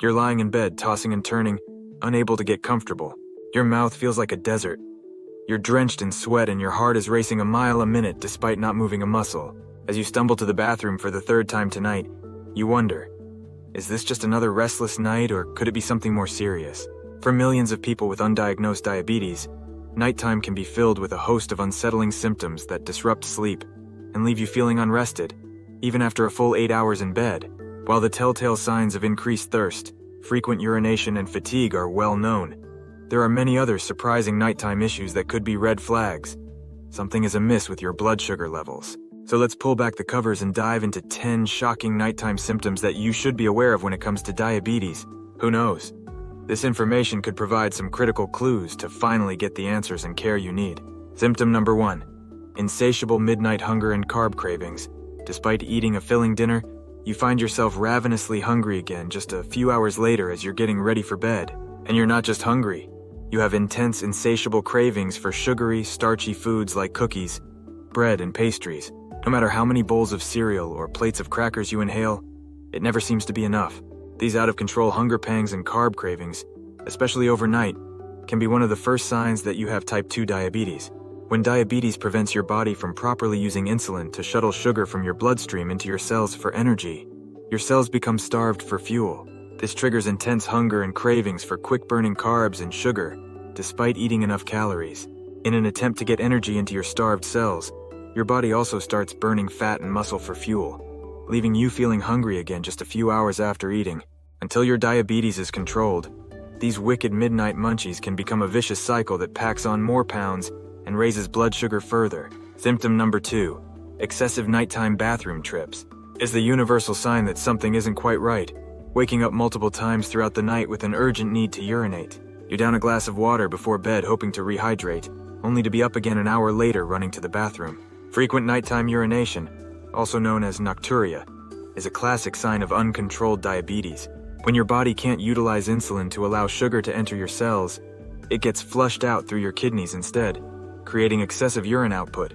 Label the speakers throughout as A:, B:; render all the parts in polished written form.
A: You're lying in bed, tossing and turning, unable to get comfortable. Your mouth feels like a desert. You're drenched in sweat and your heart is racing a mile a minute despite not moving a muscle. As you stumble to the bathroom for the third time tonight, you wonder, is this just another restless night or could it be something more serious? For millions of people with undiagnosed diabetes, nighttime can be filled with a host of unsettling symptoms that disrupt sleep and leave you feeling unrested, even after a full 8 hours in bed. While the telltale signs of increased thirst, frequent urination, and fatigue are well known, there are many other surprising nighttime issues that could be red flags. Something is amiss with your blood sugar levels. So let's pull back the covers and dive into 10 shocking nighttime symptoms that you should be aware of when it comes to diabetes. Who knows? This information could provide some critical clues to finally get the answers and care you need. Symptom number 1. Insatiable midnight hunger and carb cravings. Despite eating a filling dinner, you find yourself ravenously hungry again just a few hours later as you're getting ready for bed. And you're not just hungry. You have intense, insatiable cravings for sugary, starchy foods like cookies, bread, and pastries. No matter how many bowls of cereal or plates of crackers you inhale, it never seems to be enough. These out-of-control hunger pangs and carb cravings, especially overnight, can be one of the first signs that you have type 2 diabetes. When diabetes prevents your body from properly using insulin to shuttle sugar from your bloodstream into your cells for energy, your cells become starved for fuel. This triggers intense hunger and cravings for quick-burning carbs and sugar, despite eating enough calories. In an attempt to get energy into your starved cells, your body also starts burning fat and muscle for fuel, leaving you feeling hungry again just a few hours after eating. Until your diabetes is controlled, these wicked midnight munchies can become a vicious cycle that packs on more pounds and raises blood sugar further. Symptom number 2. Excessive nighttime bathroom trips is the universal sign that something isn't quite right. Waking up multiple times throughout the night with an urgent need to urinate. You down a glass of water before bed hoping to rehydrate, only to be up again an hour later running to the bathroom. Frequent nighttime urination, also known as nocturia, is a classic sign of uncontrolled diabetes. When your body can't utilize insulin to allow sugar to enter your cells, it gets flushed out through your kidneys instead, creating excessive urine output.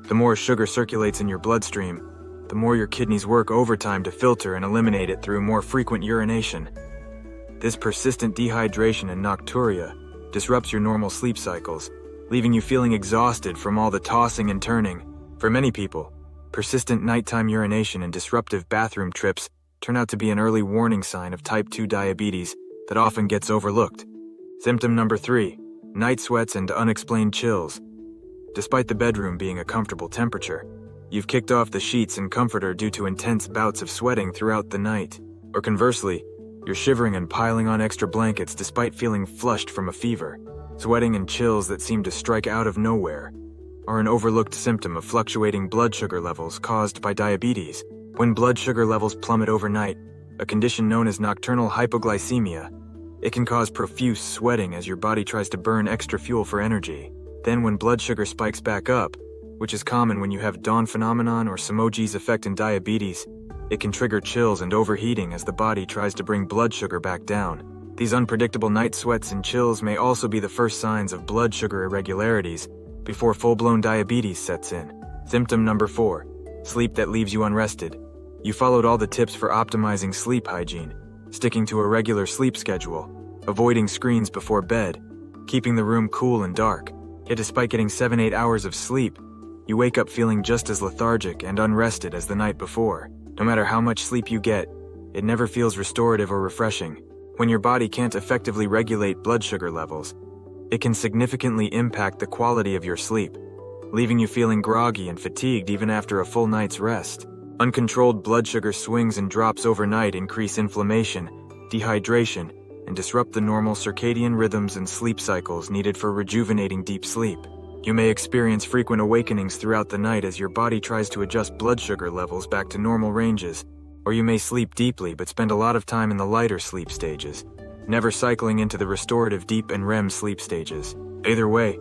A: The more sugar circulates in your bloodstream, the more your kidneys work overtime to filter and eliminate it through more frequent urination. This persistent dehydration and nocturia disrupts your normal sleep cycles, leaving you feeling exhausted from all the tossing and turning. For many people, persistent nighttime urination and disruptive bathroom trips turn out to be an early warning sign of type 2 diabetes that often gets overlooked. Symptom number 3. Night sweats and unexplained chills. Despite the bedroom being a comfortable temperature, you've kicked off the sheets and comforter due to intense bouts of sweating throughout the night. Or conversely, you're shivering and piling on extra blankets despite feeling flushed from a fever. Sweating and chills that seem to strike out of nowhere are an overlooked symptom of fluctuating blood sugar levels caused by diabetes. When blood sugar levels plummet overnight, a condition known as nocturnal hypoglycemia, it can cause profuse sweating as your body tries to burn extra fuel for energy. Then when blood sugar spikes back up, which is common when you have dawn phenomenon or Somogyi's effect in diabetes, it can trigger chills and overheating as the body tries to bring blood sugar back down. These unpredictable night sweats and chills may also be the first signs of blood sugar irregularities before full-blown diabetes sets in. Symptom number 4. Sleep that leaves you unrested. You followed all the tips for optimizing sleep hygiene, sticking to a regular sleep schedule, avoiding screens before bed, keeping the room cool and dark. Yet despite getting 7-8 hours of sleep, you wake up feeling just as lethargic and unrested as the night before. No matter how much sleep you get, it never feels restorative or refreshing. When your body can't effectively regulate blood sugar levels, it can significantly impact the quality of your sleep, leaving you feeling groggy and fatigued even after a full night's rest. Uncontrolled blood sugar swings and drops overnight increase inflammation, dehydration, and disrupt the normal circadian rhythms and sleep cycles needed for rejuvenating deep sleep. You may experience frequent awakenings throughout the night as your body tries to adjust blood sugar levels back to normal ranges, or you may sleep deeply but spend a lot of time in the lighter sleep stages, never cycling into the restorative deep and REM sleep stages. Either way,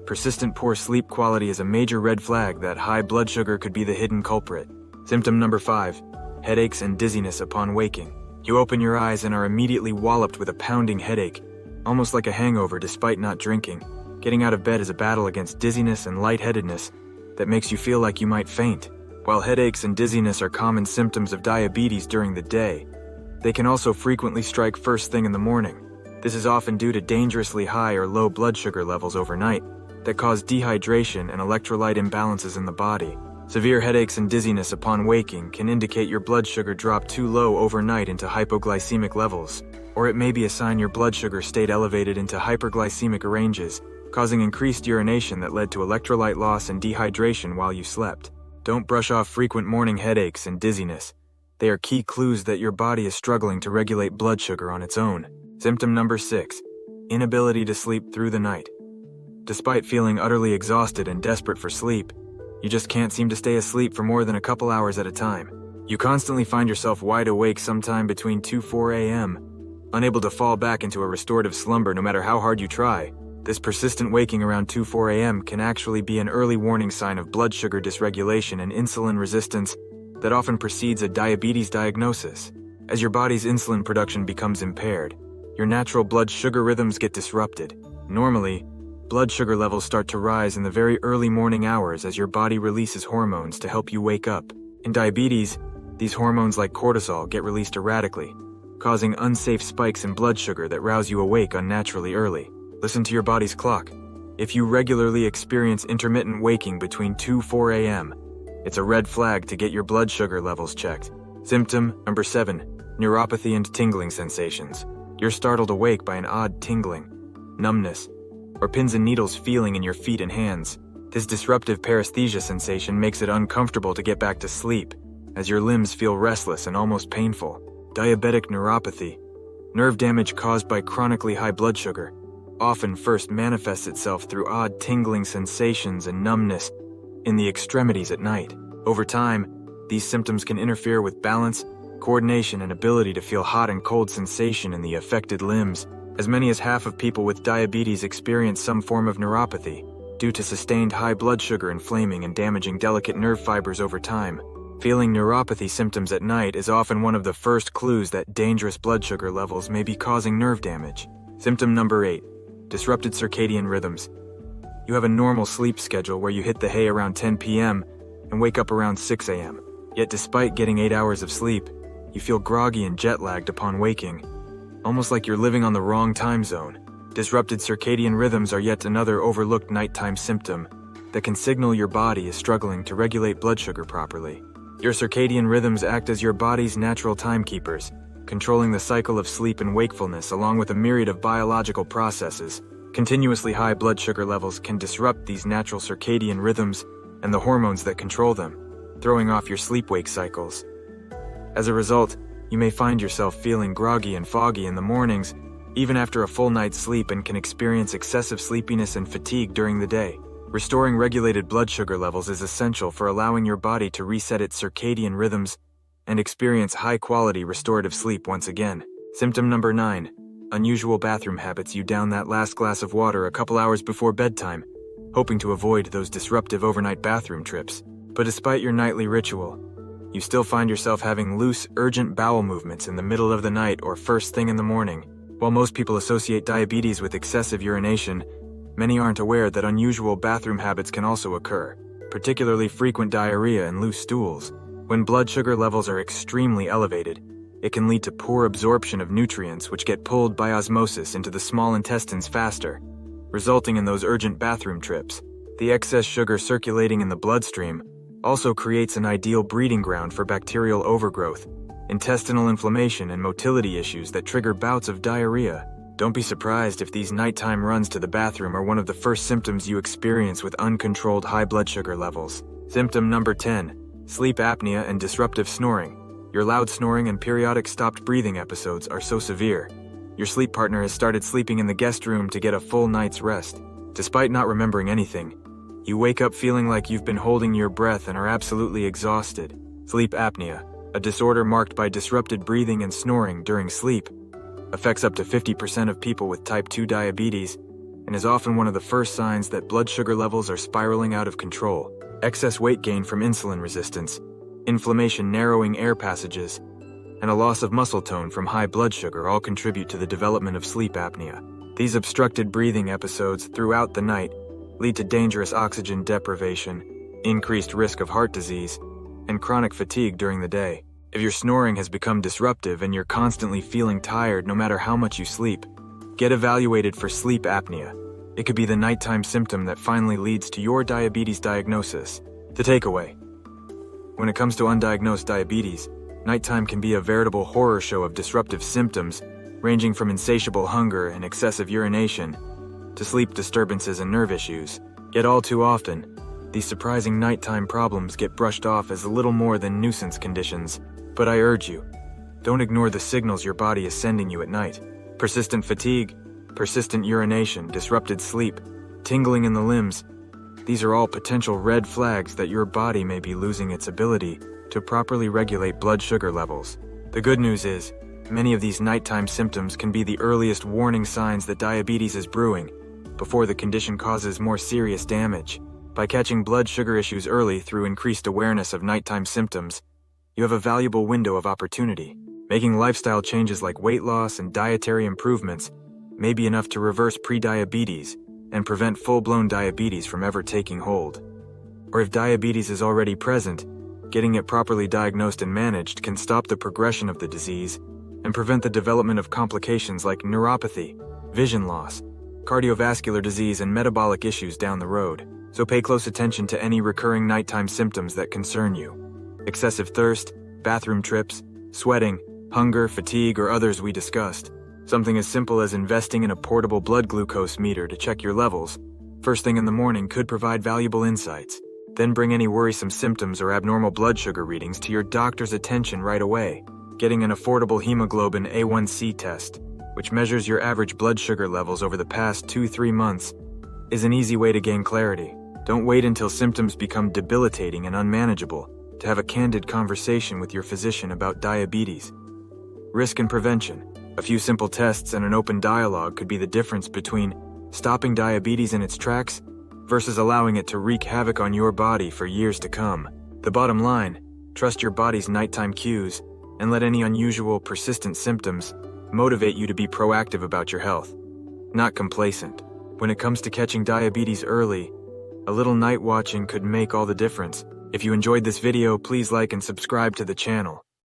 A: persistent poor sleep quality is a major red flag that high blood sugar could be the hidden culprit. Symptom number 5. Headaches and dizziness upon waking. You open your eyes and are immediately walloped with a pounding headache, almost like a hangover despite not drinking. Getting out of bed is a battle against dizziness and lightheadedness that makes you feel like you might faint. While headaches and dizziness are common symptoms of diabetes during the day, They can also frequently strike first thing in the morning. This is often due to dangerously high or low blood sugar levels overnight that cause dehydration and electrolyte imbalances in the body. Severe headaches and dizziness upon waking can indicate your blood sugar dropped too low overnight into hypoglycemic levels, or it may be a sign your blood sugar stayed elevated into hyperglycemic ranges, causing increased urination that led to electrolyte loss and dehydration while you slept. Don't brush off frequent morning headaches and dizziness. They are key clues that your body is struggling to regulate blood sugar on its own. Symptom number 6. Inability to sleep through the night. Despite feeling utterly exhausted and desperate for sleep, you just can't seem to stay asleep for more than a couple hours at a time. You constantly find yourself wide awake sometime between 2-4 a.m., unable to fall back into a restorative slumber no matter how hard you try. This persistent waking around 2-4 a.m. can actually be an early warning sign of blood sugar dysregulation and insulin resistance that often precedes a diabetes diagnosis. As your body's insulin production becomes impaired, your natural blood sugar rhythms get disrupted. Normally, blood sugar levels start to rise in the very early morning hours as your body releases hormones to help you wake up. In diabetes, these hormones like cortisol get released erratically, causing unsafe spikes in blood sugar that rouse you awake unnaturally early. Listen to your body's clock. If you regularly experience intermittent waking between 2-4 a.m., it's a red flag to get your blood sugar levels checked. Symptom number 7. Neuropathy and tingling sensations. You're startled awake by an odd tingling, numbness, or pins and needles feeling in your feet and hands. This disruptive paresthesia sensation makes it uncomfortable to get back to sleep, as your limbs feel restless and almost painful. Diabetic neuropathy, nerve damage caused by chronically high blood sugar, often first manifests itself through odd tingling sensations and numbness in the extremities at night. Over time, these symptoms can interfere with balance, coordination, and ability to feel hot and cold sensation in the affected limbs. As many as half of people with diabetes experience some form of neuropathy due to sustained high blood sugar inflaming and damaging delicate nerve fibers over time. Feeling neuropathy symptoms at night is often one of the first clues that dangerous blood sugar levels may be causing nerve damage. Symptom number 8. Disrupted circadian rhythms. You have a normal sleep schedule where you hit the hay around 10 p.m. and wake up around 6 a.m. Yet despite getting 8 hours of sleep, you feel groggy and jet-lagged upon waking, almost like you're living on the wrong time zone. Disrupted circadian rhythms are yet another overlooked nighttime symptom that can signal your body is struggling to regulate blood sugar properly. Your circadian rhythms act as your body's natural timekeepers, controlling the cycle of sleep and wakefulness along with a myriad of biological processes. Continuously high blood sugar levels can disrupt these natural circadian rhythms and the hormones that control them, throwing off your sleep-wake cycles. As a result, you may find yourself feeling groggy and foggy in the mornings, even after a full night's sleep, and can experience excessive sleepiness and fatigue during the day. Restoring regulated blood sugar levels is essential for allowing your body to reset its circadian rhythms and experience high-quality restorative sleep once again. Symptom number 9. Unusual bathroom habits. You down that last glass of water a couple hours before bedtime, hoping to avoid those disruptive overnight bathroom trips. But despite your nightly ritual, you still find yourself having loose, urgent bowel movements in the middle of the night or first thing in the morning. While most people associate diabetes with excessive urination, many aren't aware that unusual bathroom habits can also occur, particularly frequent diarrhea and loose stools. When blood sugar levels are extremely elevated, it can lead to poor absorption of nutrients which get pulled by osmosis into the small intestines faster, resulting in those urgent bathroom trips. The excess sugar circulating in the bloodstream also creates an ideal breeding ground for bacterial overgrowth, intestinal inflammation, and motility issues that trigger bouts of diarrhea. Don't be surprised if these nighttime runs to the bathroom are one of the first symptoms you experience with uncontrolled high blood sugar levels. Symptom number 10. Sleep apnea and disruptive snoring. Your loud snoring and periodic stopped breathing episodes are so severe, your sleep partner has started sleeping in the guest room to get a full night's rest. Despite not remembering anything, you wake up feeling like you've been holding your breath and are absolutely exhausted. Sleep apnea, a disorder marked by disrupted breathing and snoring during sleep, affects up to 50% of people with type 2 diabetes and is often one of the first signs that blood sugar levels are spiraling out of control. Excess weight gain from insulin resistance, inflammation narrowing air passages, and a loss of muscle tone from high blood sugar all contribute to the development of sleep apnea. These obstructed breathing episodes throughout the night lead to dangerous oxygen deprivation, increased risk of heart disease, and chronic fatigue during the day. If your snoring has become disruptive and you're constantly feeling tired no matter how much you sleep, get evaluated for sleep apnea. It could be the nighttime symptom that finally leads to your diabetes diagnosis. The takeaway: when it comes to undiagnosed diabetes, nighttime can be a veritable horror show of disruptive symptoms, ranging from insatiable hunger and excessive urination to sleep disturbances and nerve issues. Yet all too often, these surprising nighttime problems get brushed off as little more than nuisance conditions. But I urge you, don't ignore the signals your body is sending you at night. Persistent fatigue, persistent urination, disrupted sleep, tingling in the limbs. These are all potential red flags that your body may be losing its ability to properly regulate blood sugar levels. The good news is, many of these nighttime symptoms can be the earliest warning signs that diabetes is brewing, before the condition causes more serious damage. By catching blood sugar issues early through increased awareness of nighttime symptoms, you have a valuable window of opportunity. Making lifestyle changes like weight loss and dietary improvements may be enough to reverse prediabetes and prevent full-blown diabetes from ever taking hold. Or if diabetes is already present, getting it properly diagnosed and managed can stop the progression of the disease and prevent the development of complications like neuropathy, vision loss, cardiovascular disease, and metabolic issues down the road. So pay close attention to any recurring nighttime symptoms that concern you. Excessive thirst, bathroom trips, sweating, hunger, fatigue, or others we discussed. Something as simple as investing in a portable blood glucose meter to check your levels first thing in the morning could provide valuable insights. Then bring any worrisome symptoms or abnormal blood sugar readings to your doctor's attention right away. Getting an affordable hemoglobin A1C test, which measures your average blood sugar levels over the past 2-3 months, is an easy way to gain clarity. Don't wait until symptoms become debilitating and unmanageable to have a candid conversation with your physician about diabetes. Risk and prevention. A few simple tests and an open dialogue could be the difference between stopping diabetes in its tracks versus allowing it to wreak havoc on your body for years to come. The bottom line: trust your body's nighttime cues and let any unusual, persistent symptoms motivate you to be proactive about your health, not complacent. When it comes to catching diabetes early, a little night watching could make all the difference. If you enjoyed this video, please like and subscribe to the channel.